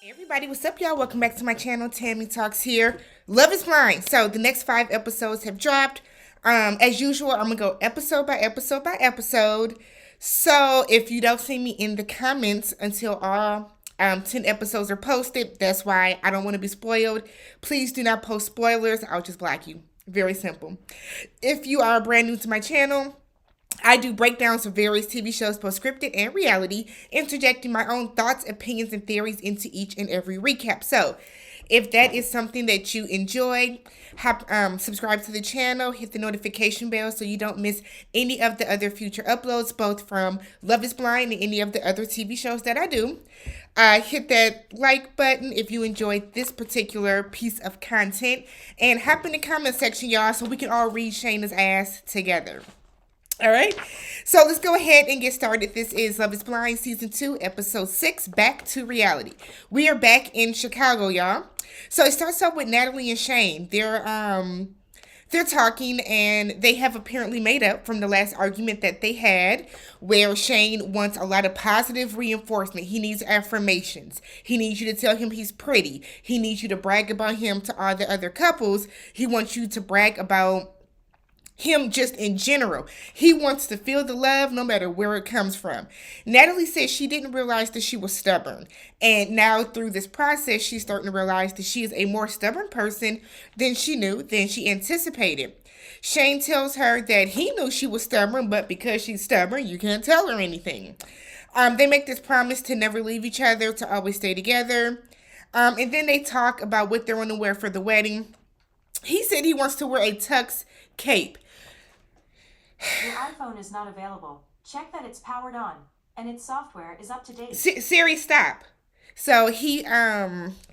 Everybody, what's up, y'all? Welcome back to my channel. Tammy Talks here. Love is Blind. So the next 5 episodes have dropped. As usual, I'm gonna go episode by episode by episode. So if you don't see me in the comments until all 10 episodes are posted, that's why I don't want to be spoiled. Please do not post spoilers. I'll just block you. Very simple. If you are brand new to my channel, I do breakdowns of various TV shows, both scripted and reality, interjecting my own thoughts, opinions, and theories into each and every recap. So, if that is something that you enjoy, subscribe to the channel, hit the notification bell so you don't miss any of the other future uploads, both from Love is Blind and any of the other TV shows that I do. Hit that like button if you enjoyed this particular piece of content, and hop in the comment section, y'all, so we can all read Shaina's ass together. All right, so let's go ahead and get started. This is Love is Blind Season 2, Episode 6, Back to Reality. We are back in Chicago, y'all. So it starts off with Natalie and Shane. They're talking, and they have apparently made up from the last argument that they had, where Shane wants a lot of positive reinforcement. He needs affirmations. He needs you to tell him he's pretty. He needs you to brag about him to all the other couples. He wants you to brag about him just in general. He wants to feel the love no matter where it comes from. Natalie says she didn't realize that she was stubborn. And now through this process, she's starting to realize that she is a more stubborn person than she anticipated. Shane tells her that he knew she was stubborn, but because she's stubborn, you can't tell her anything. They make this promise to never leave each other, to always stay together. And then they talk about what they're going to wear for the wedding. He said he wants to wear a tux cape. Your iPhone is not available. Check that it's powered on and its software is up to date. Siri, stop. So he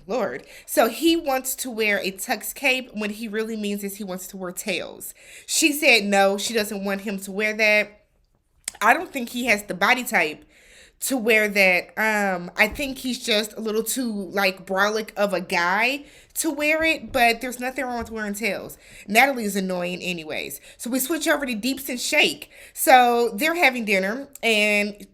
wants to wear a tux cape when he really means is he wants to wear tails. She said no, she doesn't want him to wear that. I don't think he has the body type to wear that. I think he's just a little too brolic of a guy to wear it, but there's nothing wrong with wearing tails. Natalie's annoying anyways. So we switch over to Deeps and Shake. So they're having dinner, and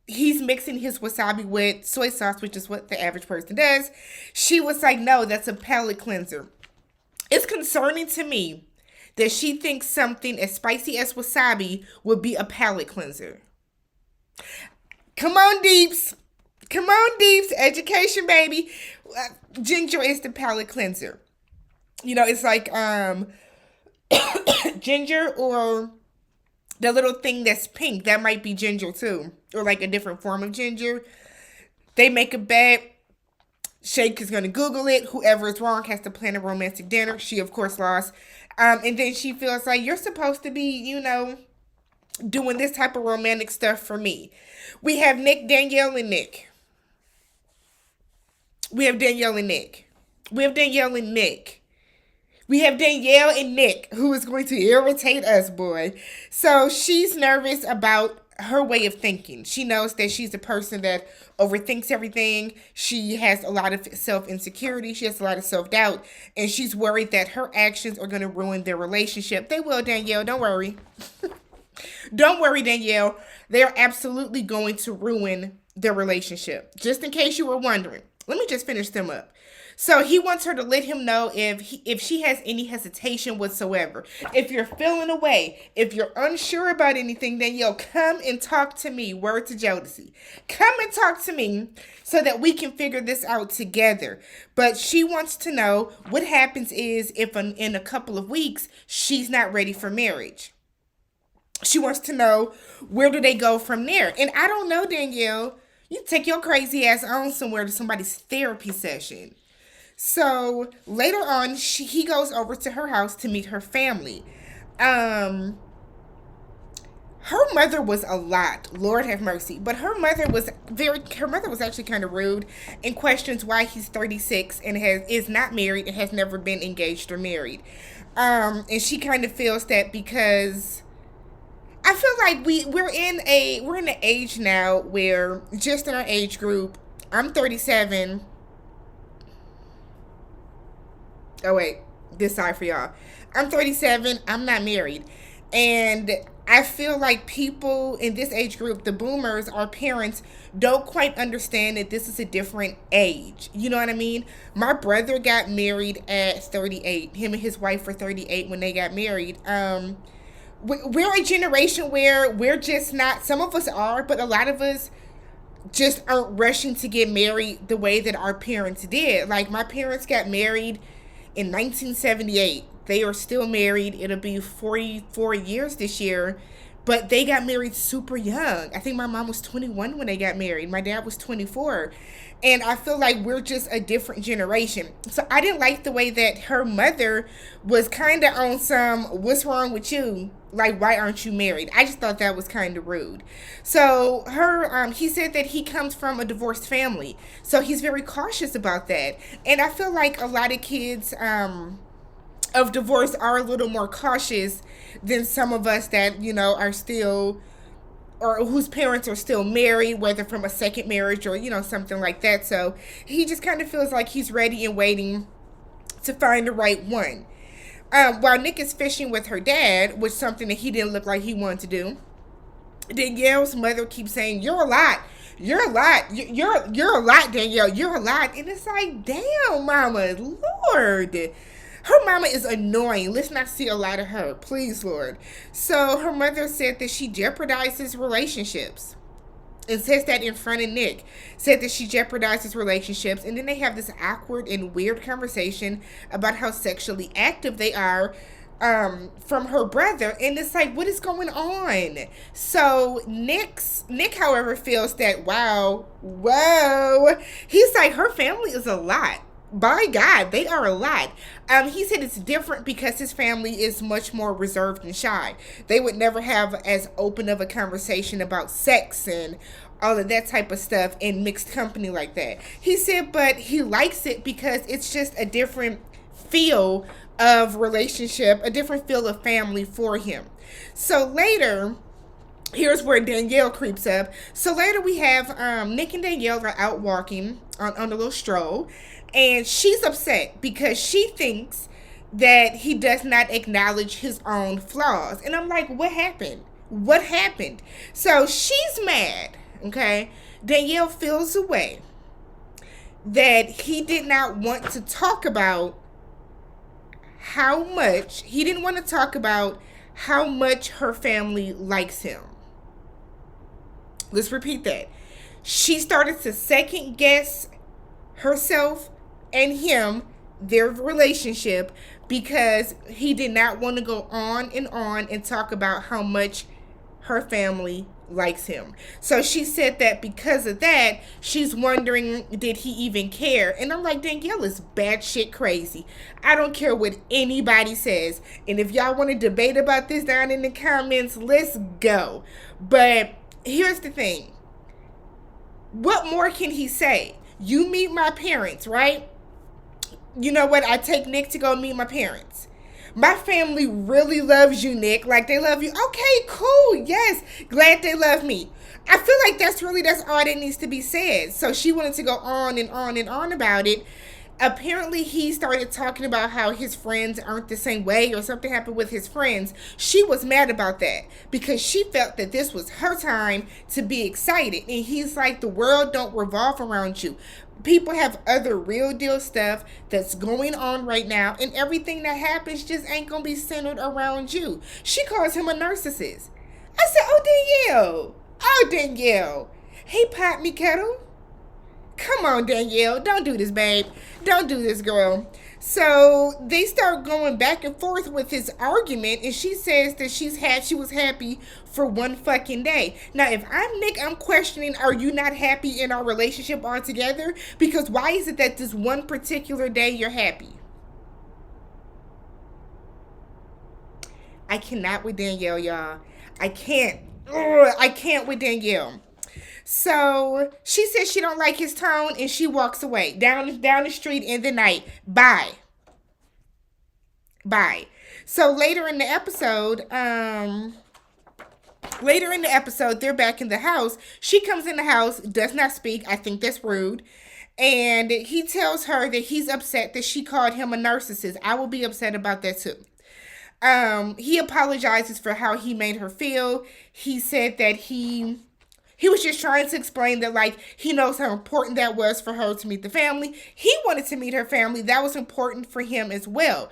he's mixing his wasabi with soy sauce, which is what the average person does. She was like, no, that's a palate cleanser. It's concerning to me that she thinks something as spicy as wasabi would be a palate cleanser. Come on, Deeps. Come on, Deeps. Education, baby. Ginger is the palate cleanser. You know, it's like ginger, or the little thing that's pink. That might be ginger too. Or like a different form of ginger. They make a bet. Shake is going to Google it. Whoever is wrong has to plan a romantic dinner. She, of course, lost. And then she feels like you're supposed to be, doing this type of romantic stuff for me. We have Danielle and Nick. We have Danielle and Nick, who is going to irritate us, boy. So she's nervous about her way of thinking. She knows that she's a person that overthinks everything. She has a lot of self-insecurity. She has a lot of self-doubt. And she's worried that her actions are going to ruin their relationship. They will, Danielle. Don't worry. Don't worry, Danielle. They're absolutely going to ruin their relationship. Just in case you were wondering. Let me just finish them up. So he wants her to let him know if she has any hesitation whatsoever. If you're feeling away, if you're unsure about anything, Danielle, come and talk to me. Word to jealousy. Come and talk to me so that we can figure this out together. But she wants to know what happens is if in a couple of weeks she's not ready for marriage. She wants to know, where do they go from there? And I don't know, Danielle. You take your crazy ass on somewhere to somebody's therapy session. So later on, he goes over to her house to meet her family. Her mother was a lot. Lord have mercy. But her mother was actually kind of rude and questions why he's 36 and is not married and has never been engaged or married. And she kind of feels that because I feel like we're in an age now where, just in our age group, I'm 37. Oh wait, this side for y'all. I'm 37. I'm not married. And I feel like people in this age group, the boomers, our parents, don't quite understand that this is a different age. You know what I mean? My brother got married at 38. Him and his wife were 38 when they got married. We're a generation where we're just not, some of us are, but a lot of us just aren't rushing to get married the way that our parents did. Like, my parents got married in 1978. They are still married. It'll be 44 years this year. But they got married super young. I think my mom was 21 when they got married. My dad was 24. And I feel like we're just a different generation. So I didn't like the way that her mother was kind of on some, what's wrong with you? Like, why aren't you married? I just thought that was kind of rude. So he said that he comes from a divorced family. So he's very cautious about that. And I feel like a lot of kids of divorce are a little more cautious than some of us that, are still, or whose parents are still married, whether from a second marriage or, something like that. So he just kind of feels like he's ready and waiting to find the right one. While Nick is fishing with her dad, which is something that he didn't look like he wanted to do, Danielle's mother keeps saying, "You're a lot. You're a lot. You're a lot, Danielle. You're a lot." And it's like, damn, mama, Lord. Her mama is annoying. Let's not see a lot of her. Please, Lord. So her mother said that she jeopardizes relationships. And says that in front of Nick. Said that she jeopardizes relationships. And then they have this awkward and weird conversation about how sexually active they are from her brother. And it's like, what is going on? So Nick, however, feels that, whoa. He's like, her family is a lot. By God, they are a lot. He said it's different because his family is much more reserved and shy. They would never have as open of a conversation about sex and all of that type of stuff in mixed company like that. He said, but he likes it because it's just a different feel of relationship, a different feel of family for him. So later, here's where Danielle creeps up. So later we have Nick and Danielle are out walking on a little stroll. And she's upset because she thinks that he does not acknowledge his own flaws. And I'm like, what happened? What happened? So she's mad, okay? Danielle feels a way that he did not want to talk about how much her family likes him. Let's repeat that. She started to second guess herself and him, their relationship, because he did not want to go on and talk about how much her family likes him. So she said that because of that, she's wondering, did he even care? And I'm like, Danielle is batshit crazy. I don't care what anybody says. And if y'all want to debate about this down in the comments, let's go. But here's the thing. What more can he say? You meet my parents, right? You know what? I take Nick to go meet my parents. My family really loves you, Nick. Like, they love you. Okay, cool. Yes. Glad they love me. I feel like that's all that needs to be said. So she wanted to go on and on and on about it. Apparently, he started talking about how his friends aren't the same way, or something happened with his friends. She was mad about that because she felt that this was her time to be excited. And he's like, the world don't revolve around you. People have other real deal stuff that's going on right now, and everything that happens just ain't gonna be centered around you. She calls him a narcissist. I said, oh, Danielle. Hey, pop me kettle. Come on, Danielle. Don't do this, babe. Don't do this, girl. So they start going back and forth with his argument, and she says that she was happy for one fucking day. Now, if I'm Nick, I'm questioning, are you not happy in our relationship altogether? Because why is it that this one particular day you're happy? I cannot with Danielle, y'all. I can't. I can't with Danielle. So she says she don't like his tone, and she walks away down the street in the night. Bye. So later in the episode, they're back in the house. She comes in the house, does not speak. I think that's rude. And he tells her that he's upset that she called him a narcissist. I will be upset about that too. He apologizes for how he made her feel. He said that he was just trying to explain that, like, he knows how important that was for her to meet the family. He wanted to meet her family. That was important for him as well.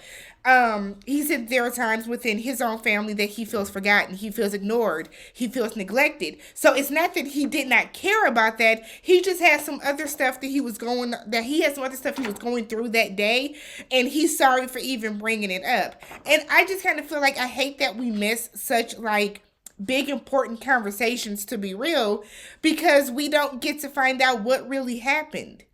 He said there are times within his own family that he feels forgotten, he feels ignored, he feels neglected. So it's not that he did not care about that. He just had some other stuff that he was going through that day, and he's sorry for even bringing it up. And I just kind of feel like I hate that we miss such like big important conversations, to be real, because we don't get to find out what really happened.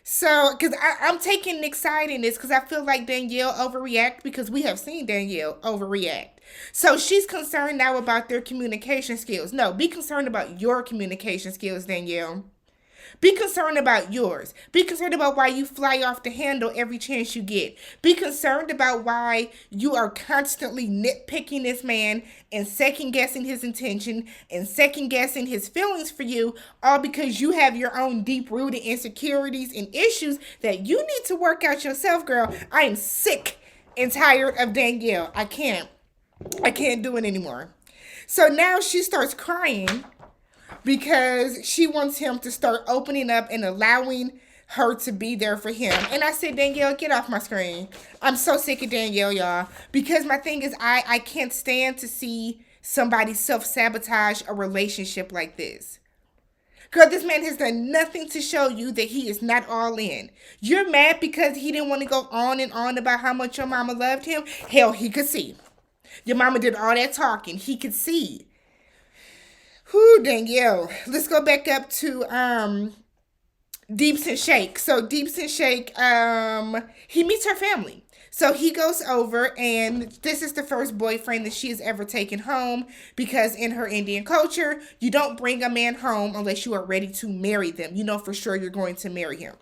So, because I'm taking Nick's side in this, because I feel like Danielle overreact, because we have seen Danielle overreact. So she's concerned now about their communication skills. No, be concerned about your communication skills, Danielle. Be concerned about yours. Be concerned about why you fly off the handle every chance you get. Be concerned about why you are constantly nitpicking this man and second guessing his intention and second guessing his feelings for you, all because you have your own deep rooted insecurities and issues that you need to work out yourself, girl. I am sick and tired of Danielle. I can't do it anymore. So now she starts crying because she wants him to start opening up and allowing her to be there for him. And I said, Danielle, get off my screen. I'm so sick of Danielle, y'all. Because my thing is, I can't stand to see somebody self-sabotage a relationship like this. Girl, this man has done nothing to show you that he is not all in. You're mad because he didn't want to go on and on about how much your mama loved him. Hell, he could see. Your mama did all that talking. He could see. Whew, Danielle. Let's go back up to Deeps and Shake. So Deeps and Shake, he meets her family. So he goes over, and this is the first boyfriend that she has ever taken home, because in her Indian culture, you don't bring a man home unless you are ready to marry them. You know for sure you're going to marry him.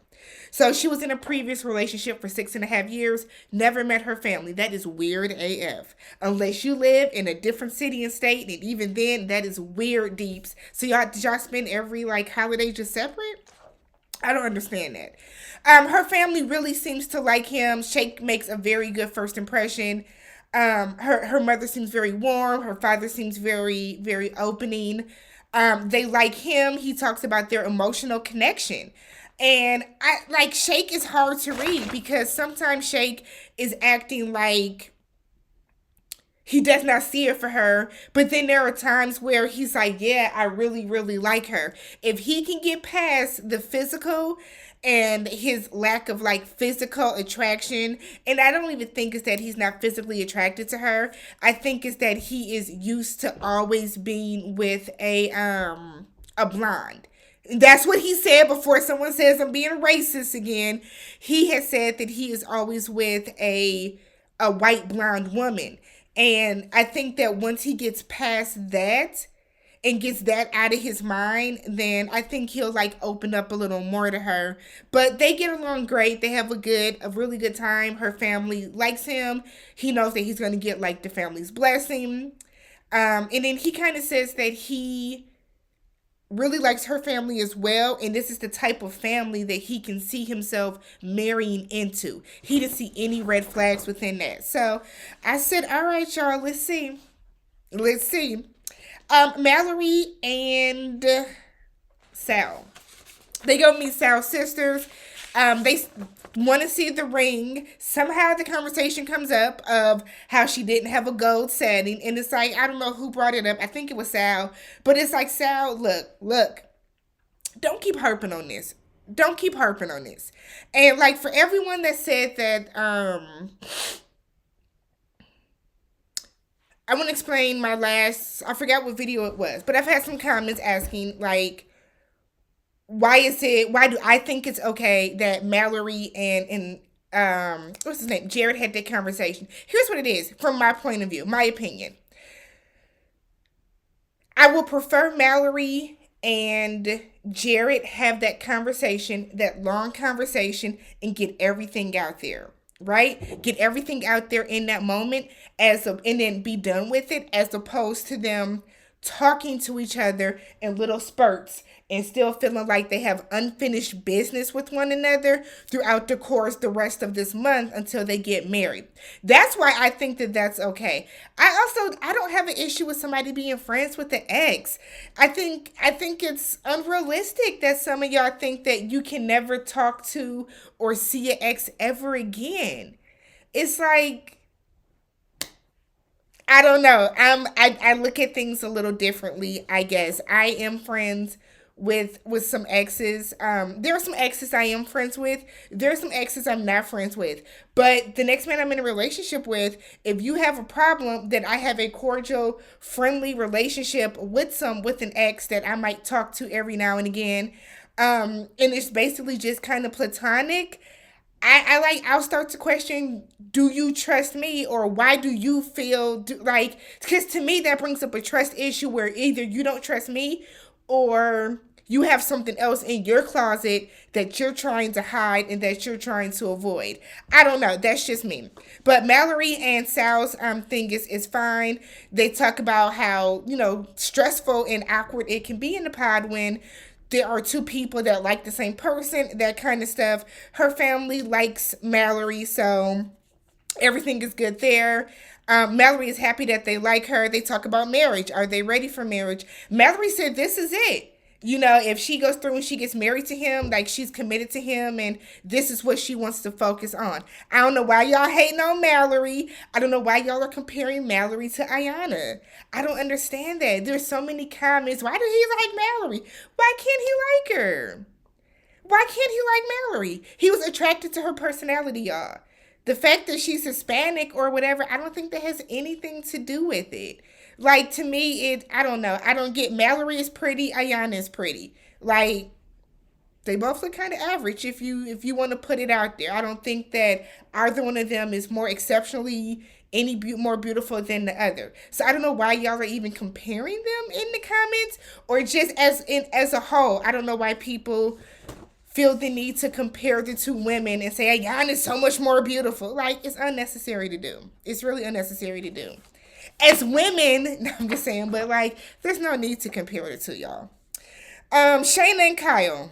So she was in a previous relationship for 6.5 years, never met her family. That is weird AF. Unless you live in a different city and state, and even then, that is weird, Deeps. So did y'all spend every like holiday just separate? I don't understand that. Her family really seems to like him. Shake makes a very good first impression. Her mother seems very warm. Her father seems very, very opening. They like him. He talks about their emotional connection. And Shake is hard to read, because sometimes Shake is acting like he does not see it for her. But then there are times where he's like, yeah, I really, really like her. If he can get past the physical and his lack of like physical attraction, and I don't even think it's that he's not physically attracted to her. I think it's that he is used to always being with a blonde. That's what he said before someone says I'm being racist again. He has said that he is always with a white blonde woman. And I think that once he gets past that and gets that out of his mind, then I think he'll like open up a little more to her. But they get along great. They have a really good time. Her family likes him. He knows that he's going to get like the family's blessing. And then he kind of says that he really likes her family as well, and this is the type of family that he can see himself marrying into. He didn't see any red flags within that. So I said, all right, y'all, let's see. Mallory and Sal. They go meet Sal's sisters. They want to see the ring. Somehow the conversation comes up of how she didn't have a gold setting. And it's like, I don't know who brought it up. I think it was Sal. But it's like, Sal, look. Don't keep harping on this. And like, for everyone that said that, I want to explain I forgot what video it was. But I've had some comments asking, like, why do I think it's okay that Mallory and what's his name, Jared, had that conversation? Here's what it is, from my point of view, my opinion. I will prefer Mallory and Jared have that conversation, that long conversation, and get everything out there, right? Get everything out there in that moment, and then be done with it, as opposed to them talking to each other in little spurts and still feeling like they have unfinished business with one another throughout the rest of this month until they get married. That's why I think that that's okay. I don't have an issue with somebody being friends with the ex. I think it's unrealistic that some of y'all think that you can never talk to or see your ex ever again. It's like, I don't know. I look at things a little differently, I guess. I am friends with some exes. There are some exes I am friends with. There are some exes I'm not friends with. But the next man I'm in a relationship with, if you have a problem, then I have a cordial, friendly relationship with an ex that I might talk to every now and again. And it's basically just kind of platonic. I'll start to question, do you trust me, or why do you feel like, because to me that brings up a trust issue where either you don't trust me or you have something else in your closet that you're trying to hide and that you're trying to avoid. I don't know. That's just me. But Mallory and Sal's thing is fine. They talk about how, stressful and awkward it can be in the pod when there are two people that like the same person, that kind of stuff. Her family likes Mallory, so everything is good there. Mallory is happy that they like her. They talk about marriage. Are they ready for marriage? Mallory said this is it. If she goes through and she gets married to him, like, she's committed to him and this is what she wants to focus on. I don't know why y'all hating on Mallory. I don't know why y'all are comparing Mallory to Ayana. I don't understand that. There's so many comments. Why do he like Mallory? Why can't he like her? Why can't he like Mallory? He was attracted to her personality, y'all. The fact that she's Hispanic or whatever, I don't think that has anything to do with it. Like, to me, I don't know. I don't get, Mallory is pretty, Ayana is pretty. Like, they both look kind of average if you want to put it out there. I don't think that either one of them is more exceptionally more beautiful than the other. So I don't know why y'all are even comparing them in the comments, or just as a whole. I don't know why people feel the need to compare the two women and say Ayana is so much more beautiful. Like, it's unnecessary to do. It's really unnecessary to do. As women, I'm just saying, but like, there's no need to compare the two, y'all. Shaina and Kyle.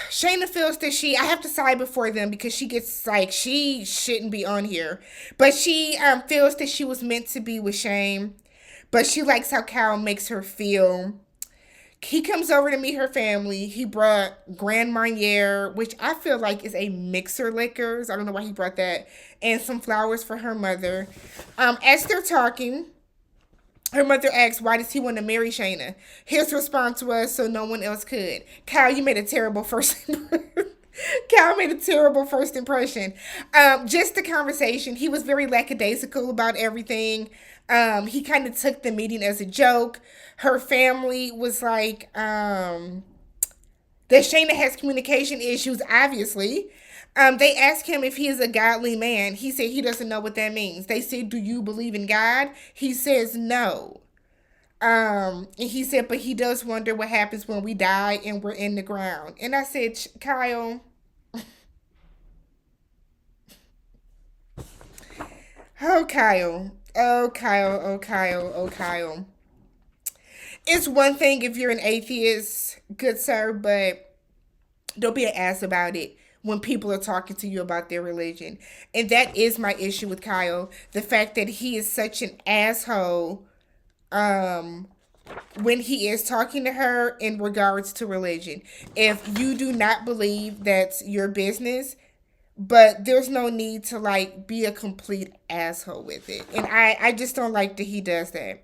Shaina feels that I have to side before them because she gets like, she shouldn't be on here. But she feels that she was meant to be with Shane. But she likes how Kyle makes her feel. He comes over to meet her family. He brought Grand Marnier, which I feel like is a mixer liquors. I don't know why he brought that. And some flowers for her mother. As they're talking, her mother asks, why does he want to marry Shaina? His response was, so no one else could. Kyle, you made a terrible first impression. Kyle made a terrible first impression. Just the conversation. He was very lackadaisical about everything. He kind of took the meeting as a joke. Her family was like, that Shaina has communication issues, obviously. They asked him if he is a godly man. He said he doesn't know what that means. They said, do you believe in God? He says no. And he said, but he does wonder what happens when we die and we're in the ground. And I said, Kyle, oh, Kyle. Oh, Kyle, oh, Kyle, oh, Kyle. It's one thing if you're an atheist, good sir, but don't be an ass about it when people are talking to you about their religion. And that is my issue with Kyle. The fact that he is such an asshole when he is talking to her in regards to religion. If you do not believe, that's your business. But there's no need to, like, be a complete asshole with it. And I just don't like that he does that.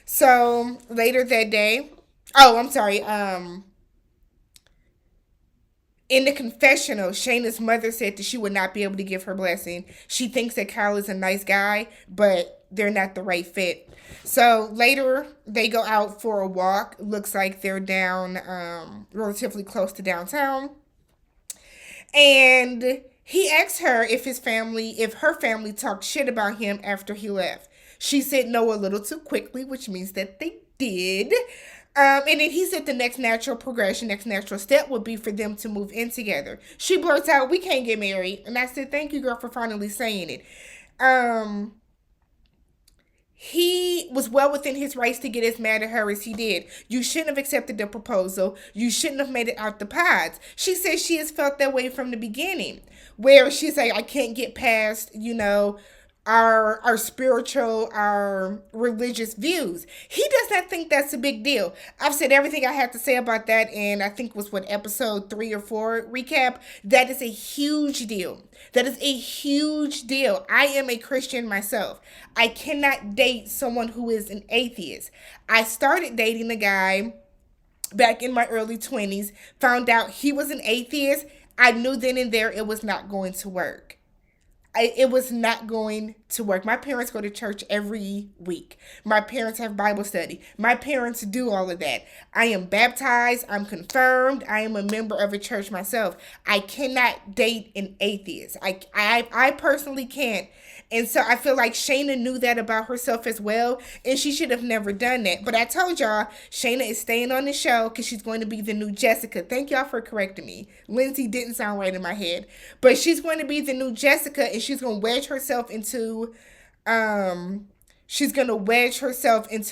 So, later that day... Oh, I'm sorry. In the confessional, Shayna's mother said that she would not be able to give her blessing. She thinks that Kyle is a nice guy, but they're not the right fit. So, later, they go out for a walk. Looks like they're down relatively close to downtown. And he asked her if her family talked shit about him after he left. She said no a little too quickly, which means that they did. And then he said the next natural progression, next natural step would be for them to move in together. She blurts out, we can't get married. And I said, thank you, girl, for finally saying it. Um, he was well within his rights to get as mad at her as he did. You shouldn't have accepted the proposal. You shouldn't have made it out the pods. She says she has felt that way from the beginning, where she's like, I can't get past, our spiritual, our religious views. He does not think that's a big deal. I've said everything I had to say about that, and I think was what episode 3 or 4 recap. That is a huge deal. That is a huge deal. I am a Christian myself. I cannot date someone who is an atheist. I started dating a guy back in my early 20s, found out he was an atheist. I knew then and there it was not going to work. It was not going to work. My parents go to church every week. My parents have Bible study. My parents do all of that. I am baptized. I'm confirmed. I am a member of a church myself. I cannot date an atheist. I personally can't. And so I feel like Shaina knew that about herself as well, and she should have never done that. But I told y'all, Shaina is staying on the show because she's going to be the new Jessica. Thank y'all for correcting me. Lindsay didn't sound right in my head. But she's going to be the new Jessica, and she's going to wedge herself into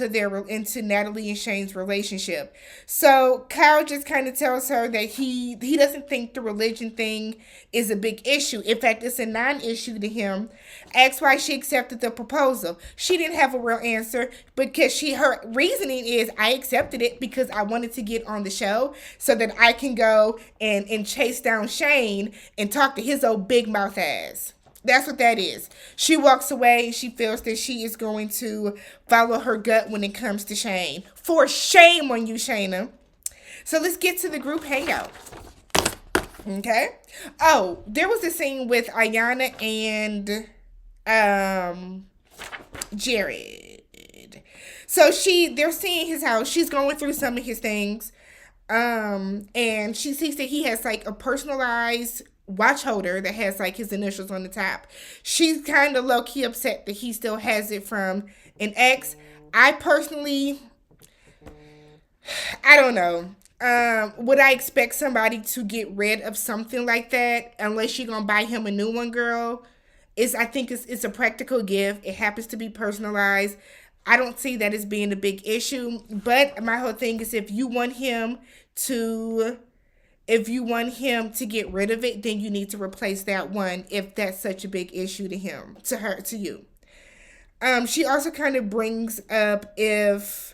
into Natalie and Shane's relationship. So Kyle just kind of tells her that he doesn't think the religion thing is a big issue. In fact, it's a non-issue to him. Asks why she accepted the proposal. She didn't have a real answer because her reasoning is, I accepted it because I wanted to get on the show so that I can go and chase down Shane and talk to his old big mouth ass. That's what that is. She walks away and she feels that she is going to follow her gut when it comes to Shane. For shame on you, Shaina. So let's get to the group hangout. Okay. Oh, there was a scene with Ayanna and Jared. So they're seeing his house. She's going through some of his things. And she sees that he has like a personalized watch holder that has like his initials on the top. She's kind of low-key upset that he still has it from an ex. I personally, I don't know. Would I expect somebody to get rid of something like that unless you're gonna buy him a new one, girl? I think it's a practical gift. It happens to be personalized. I don't see that as being a big issue. But my whole thing is, if you want him to get rid of it, then you need to replace that one if that's such a big issue to you. She also kind of brings up if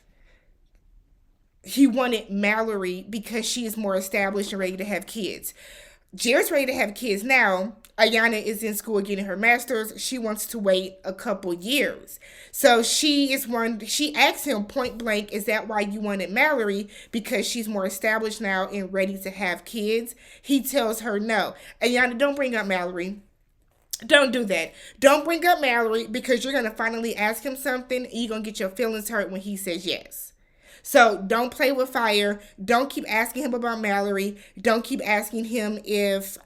he wanted Mallory because she is more established and ready to have kids. Jared's ready to have kids now. Ayanna is in school getting her master's. She wants to wait a couple years. So she asks him point blank, is that why you wanted Mallory? Because she's more established now and ready to have kids. He tells her no. Ayanna, don't bring up Mallory. Don't do that. Don't bring up Mallory because you're going to finally ask him something and you're going to get your feelings hurt when he says yes. So don't play with fire. Don't keep asking him about Mallory. Don't keep asking him if,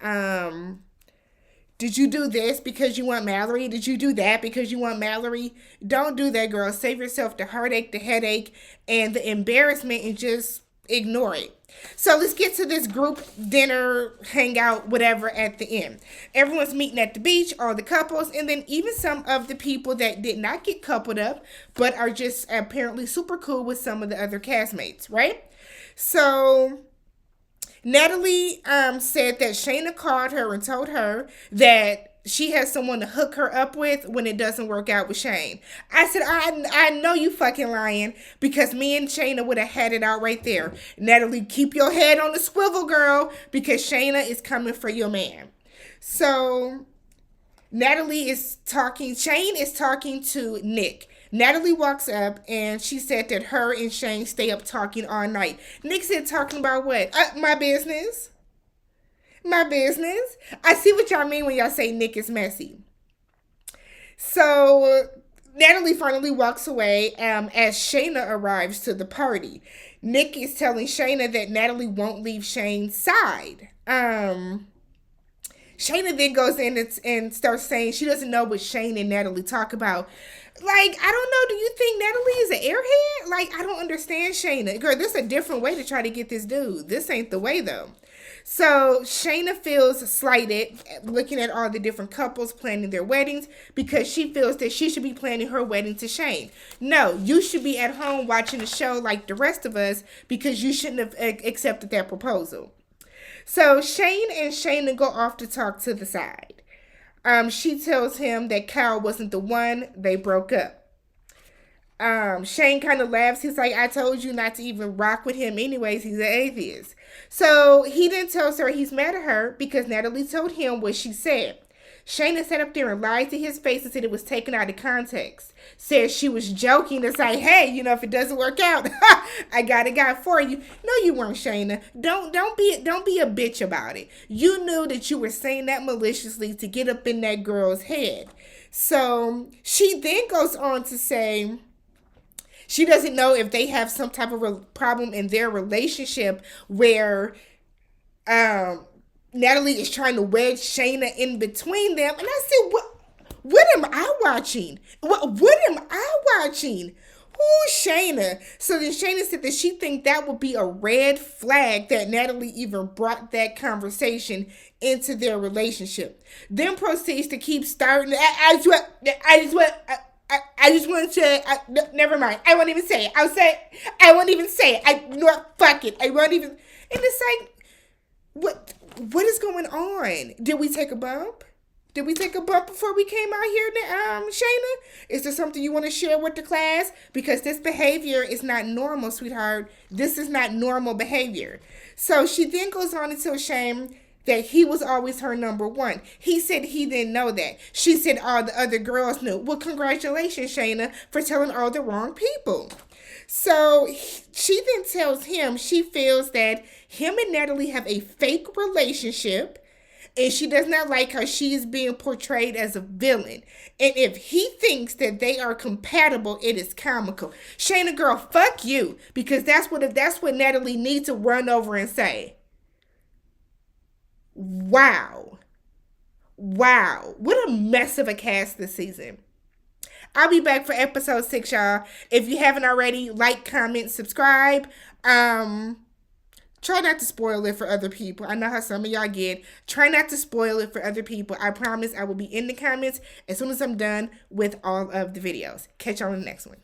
did you do this because you want Mallory? Did you do that because you want Mallory? Don't do that, girl. Save yourself the heartache, the headache, and the embarrassment and just ignore it. So let's get to this group dinner, hangout, whatever at the end. Everyone's meeting at the beach, all the couples, and then even some of the people that did not get coupled up, but are just apparently super cool with some of the other castmates, right? So Natalie said that Shaina called her and told her that she has someone to hook her up with when it doesn't work out with Shane. I said, I know you fucking lying because me and Shaina would have had it out right there. Natalie, keep your head on the swivel, girl, because Shaina is coming for your man. So Shane is talking to Nick. Natalie walks up and she said that her and Shane stay up talking all night. Nick said, talking about what? My business. My business. I see what y'all mean when y'all say Nick is messy. So Natalie finally walks away as Shaina arrives to the party. Nick is telling Shaina that Natalie won't leave Shane's side. Shaina then goes in and starts saying she doesn't know what Shane and Natalie talk about. Like, I don't know, do you think Natalie is an airhead? Like, I don't understand Shaina. Girl, this is a different way to try to get this dude. This ain't the way, though. So Shaina feels slighted looking at all the different couples planning their weddings because she feels that she should be planning her wedding to Shane. No, you should be at home watching the show like the rest of us because you shouldn't have accepted that proposal. So Shane and Shaina go off to talk to the side. She tells him that Kyle wasn't the one. They broke up. Shane kind of laughs. He's like, I told you not to even rock with him anyways. He's an atheist. So he then tells her he's mad at her because Natalie told him what she said. Shayna sat up there and lied to his face and said it was taken out of context. Said she was joking to say, hey, if it doesn't work out, I got a guy for you. No, you weren't, Shayna. Don't be a bitch about it. You knew that you were saying that maliciously to get up in that girl's head. So she then goes on to say she doesn't know if they have some type of problem in their relationship where Natalie is trying to wedge Shayna in between them. And I said, what am I watching? What am I watching? Who's Shayna? So then Shayna said that she think that would be a red flag that Natalie even brought that conversation into their relationship. Then proceeds to keep starting. I just want to say, never mind. I won't even say it. I won't even say it. Fuck it. I won't even. And it's like, what is going on? Did we take a bump? Did we take a bump before we came out here, Shaina? Is there something you want to share with the class? Because this behavior is not normal, sweetheart. This is not normal behavior. So she then goes on to tell Shane that he was always her number one. He said he didn't know that. She said all the other girls knew. Well, congratulations, Shaina, for telling all the wrong people. So she then tells him she feels that him and Natalie have a fake relationship and she does not like how she is being portrayed as a villain. And if he thinks that they are compatible, it is comical. Shaina, girl, fuck you, because that's what Natalie needs to run over and say. Wow. What a mess of a cast this season. I'll be back for episode 6, y'all. If you haven't already, like, comment, subscribe. Try not to spoil it for other people. I know how some of y'all get. Try not to spoil it for other people. I promise I will be in the comments as soon as I'm done with all of the videos. Catch y'all in the next one.